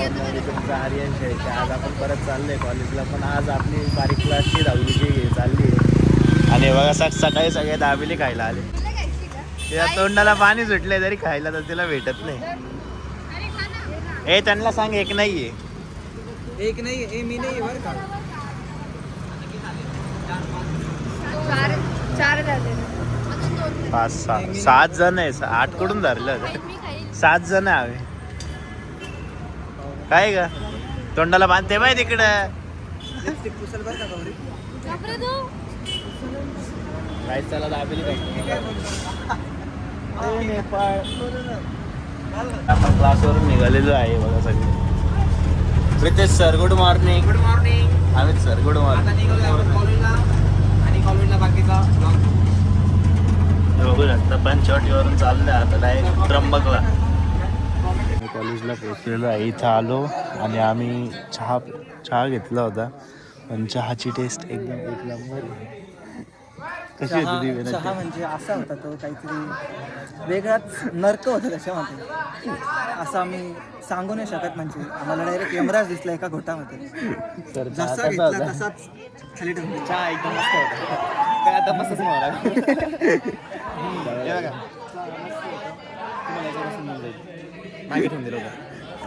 तुमचं आर्यन शेळके. आज आपण परत चाललोय कॉलेजला, पण आज आपली बारीक क्लासची दहावीची चालली आहे. आणि बघा सकाळी सगळे दाबेली खायला आले. तिला तोंडाला पाणी सुटले तरी खायला तर तिला भेटत नाही. ए त्यांना सांग एक नाहीये. एक नाही मी नाही बरं का. चार झाले. 5-6 जण आहे. 8 कडून धरलं. 7 जण आहे आम्ही. काय का तोंडाला बांधते बाय तिकडं. काय चला दाबेली नेपाळ. आपण क्लासवरून निघालेलो आहे बघा सगळे. Pritesh sir good morning. Good morning. Amit sir good morning. आणि कॉलेजला बाकीचा बघू शकता पंचवटीवरून चाललं आता डायरेक्ट त्र्यंबकला. कॉलेजला पोहोचलेलो आहे. इथं आलो आणि आम्ही चहा घेतला होता, पण चहाची टेस्ट एकदम एक नंबर. कशी होती ती? चहा म्हणजे असा होता तो काहीतरी वेगळाच नर्क होता त्याच्यामध्ये. असं आम्ही सांगू नाही शकत. म्हणजे आम्हाला डायरेक्ट यमराज दिसला एका घोटामध्ये. तर जसा घेतला तसाच खाली ठेवला. चहा एकदम मस्त होता. काय आता मस्तच मागे ठेवून दिलं होतं.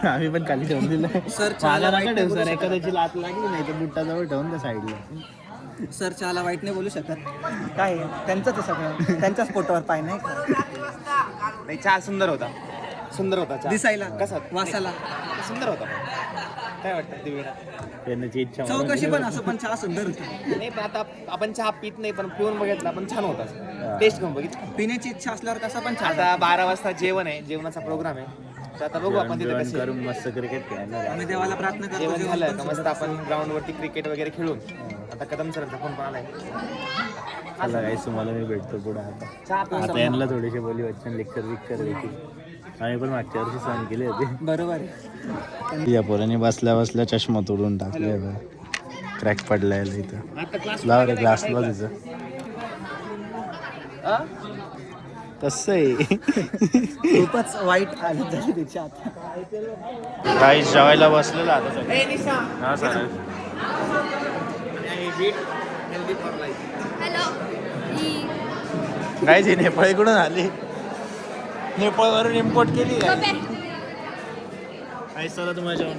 आम्ही पण खाली ठेवून दिलं. सर चहाला नका ठेवू सर, एखाद्याची लात लागली नाही तर बुट्टाजवळ ठेवून त्या साईडला. सर चहाला वाईट नाही बोलू शकत. काय त्यांचंच आहे सगळं, त्यांच्याच पोटावर पाय नाही का. नाही चहा सुंदर होता. चहा. दिसायला कसा वासाला सुंदर होता. काय वाटतं दिव्या? पेण्याची इच्छा चव कशी पण असं, पण चहा सुंदर होती. नाही पण आता आपण चहा पित नाही, पण पिऊन बघितला पण छान होता. टेस्ट घेऊन बघितलं. पिण्याची इच्छा असल्यावर कसा पण चहा. आता 12 वाजता जेवण आहे, जेवणाचा प्रोग्राम आहे. तर आता बघू आपण तिथे कसे करून मस्त क्रिकेट खेळणार. आम्ही देवाला प्रार्थना करतो. जेवण जेवण झालं पण का मस्त आपण ग्राउंड वरती क्रिकेट वगैरे खेळून. आता कदम सरांचा फोन पण आलाय. चला गाईस तुम्हाला मी भेटतो पुढे. आता यांना थोडेसे बोली वचन लेक्चर देतील. आम्ही पण मागच्या वर्षी सहन केले होते. बरोबर आहे. या पोराने बसल्या बसल्या चष्मा तोडून टाकले. क्रॅक पडलाय इथं. लाव रे ग्लास लाव तिचं. कसं आहे खूपच वाईट हालत झाली त्याची आता. काही जेवायला बसलेलं आता सगळं. हा सर काहीच नेपाळ कडून आली. नेपाळ वरून इम्पोर्ट केली काय चला तुम्हाला जेवण.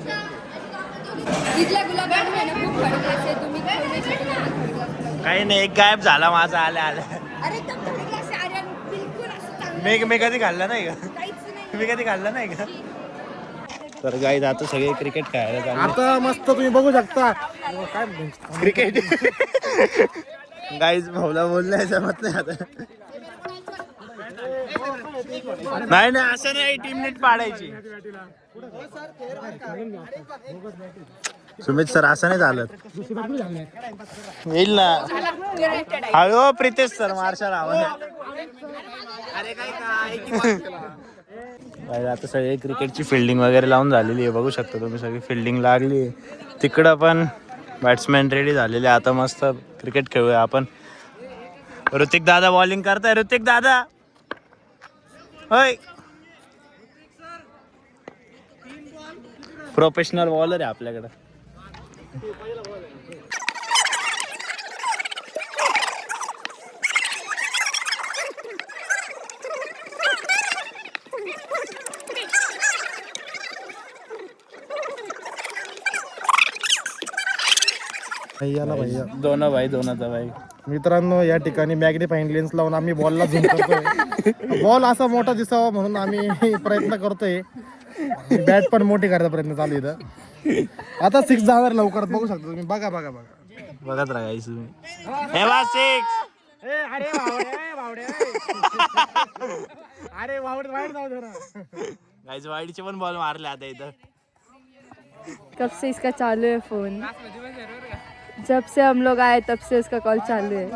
इथल्या गुलाबजामुन आहे ना खूप खडक आहे. तुम्ही खाऊ नाही शकत. काही नाही, एक गायब झाला माझा आल्या आल्या. अरे एकदम थोडी ग्लास आहे आर्यन, बिलकुल असं चांगलं मी कधी खाल्ला नाही का? काहीच नाही. मी कधी खाल्ला नाही का? तर गाईज आता सगळे क्रिकेट खेळायला चालले. आता मस्त तुम्ही बघू शकता काय क्रिकेट गाईज भाऊला बोललाय जमत नाही आता. नाही नाही असं नाही, टीम नीट पाडायची. सुमित सर असं नाही चालत. येईल ना हळू. प्रितेश सर मार्शल आवाज. आता सगळे क्रिकेटची फिल्डिंग वगैरे लावून झालेली आहे. बघू शकता तुम्ही सगळी फिल्डिंग लागली आहे. तिकडं पण बॅट्समॅन रेडी झालेले. आता मस्त क्रिकेट खेळूया आपण. ऋतिक दादा बॉलिंग करताय. ऋतिक दादा होय, प्रोफेशनल बॉलर आहे आपल्याकडं. भैया दोनाचा भाई. मित्रांनो, या ठिकाणी मॅग्निफाईंग लेन्स लावून आम्ही बॉलला झूम करतोय. बॉल असा मोठा दिसावा म्हणून आम्ही प्रयत्न करतोय. बॅट पण मोठी करायचा प्रयत्न चालू इथं. आता 6 जाणार लवकर. बघू शकता तुम्ही. बघा बघत राहा तुम्ही. हे बा 6. अरे वाईट जाऊ दे ना. गाईज वाईडचे पण बॉल मारले आता इथं. कब से इसका चालू है फोन. जब से हम लोग आए तब से इसका कॉल चालू है.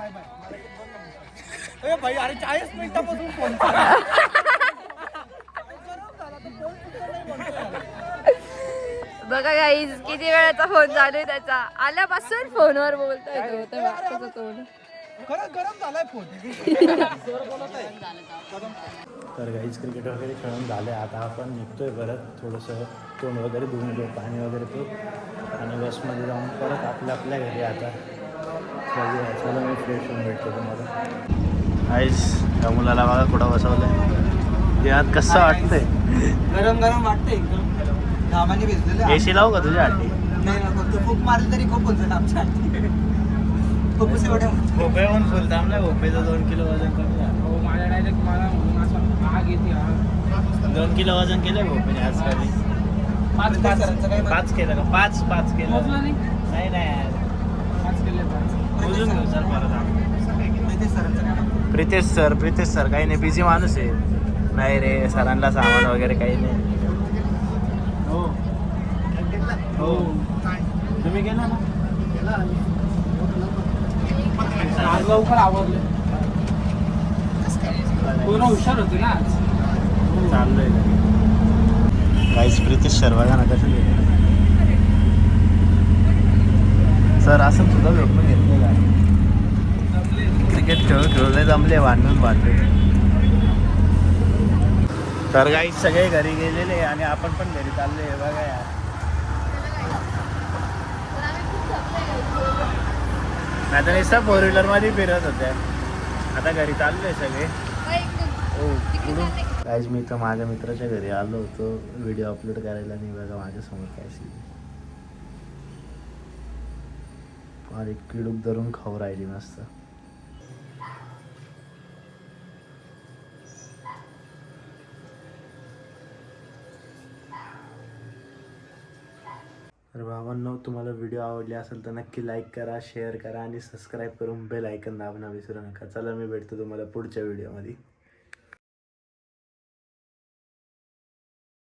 भाई अरे 40 मिनिटापासून फोन. बघा गाईज किती वेळाचा फोन चालू आहे त्याचा. आल्यापासून फोनवर बोलतोय तो. तर काहीच क्रिकेट वगैरे खेळून झाले. आता आपण निघतोय परत, थोडंसं तोंड वगैरे धुवून घेऊ, पाणी वगैरे पिऊ आणि बसमध्ये जाऊन परत आपल्या घरी. आता बघूया, चला मी फ्रेश होऊन भेटतो तुम्हाला. आईस त्या मुलाला बघा कुठं बसवलं ते आत कसं वाटतंय. गरम गरम वाटतंय एकदम, घामाने भिजलेलं. एसी लावू का तुझ्या आठी? नाही ना, फक्त फूक मारली तरी खूप होतं आमच्या खूपच एवढ्या. भोपे पण फुल थांबलाय. भोपेचं 2 किलो वजन कमी झालं. हो माझ्या डायरेक्ट मला म्हणून असं आग येते आग. 2 किलो वजन केलंय भोपेने आज खाली. 5 केलं का? 5 केलं. मोजलं नाही? नाही नाही 5 केले 5. मोजून घेऊ सर परत. प्रितेश सरांचं काय? प्रितेश सर काही नाही, बिझी माणूस आहे. नाही रे, सरांना सामान वगैरे काही नाही. हो तुम्ही गेला ना? आज लवकर आवडले. पूर्ण हुशार होते ना आज. चाललोय काहीच. प्रितेश सर बघा ना कसं गेले. सर असं तुझा भेटून घेतलं का? क्रिकेट खेळून जमले, भांडून. तर काही सगळे घरी गेलेले आणि आपण पण घरी चाललोय. बघा यार, आता नुसतं 4 व्हीलरमध्ये फिरत होत्या. आता घरी चाललोय सगळे. काहीच मी तर माझ्या मित्राच्या घरी आलो होतो व्हिडिओ अपलोड करायला. नाही बघा माझ्यासमोर काय सीन. आणि किडूक धरून खाऊ राहिली मस्त. तर बाबांनो, तुम्हाला व्हिडिओ आवडली असेल तर नक्की लाईक करा, शेअर करा आणि सबस्क्राईब करून बेल आयकन दाबणं विसरू नका. चला मी भेटतो तुम्हाला पुढच्या व्हिडिओमध्ये.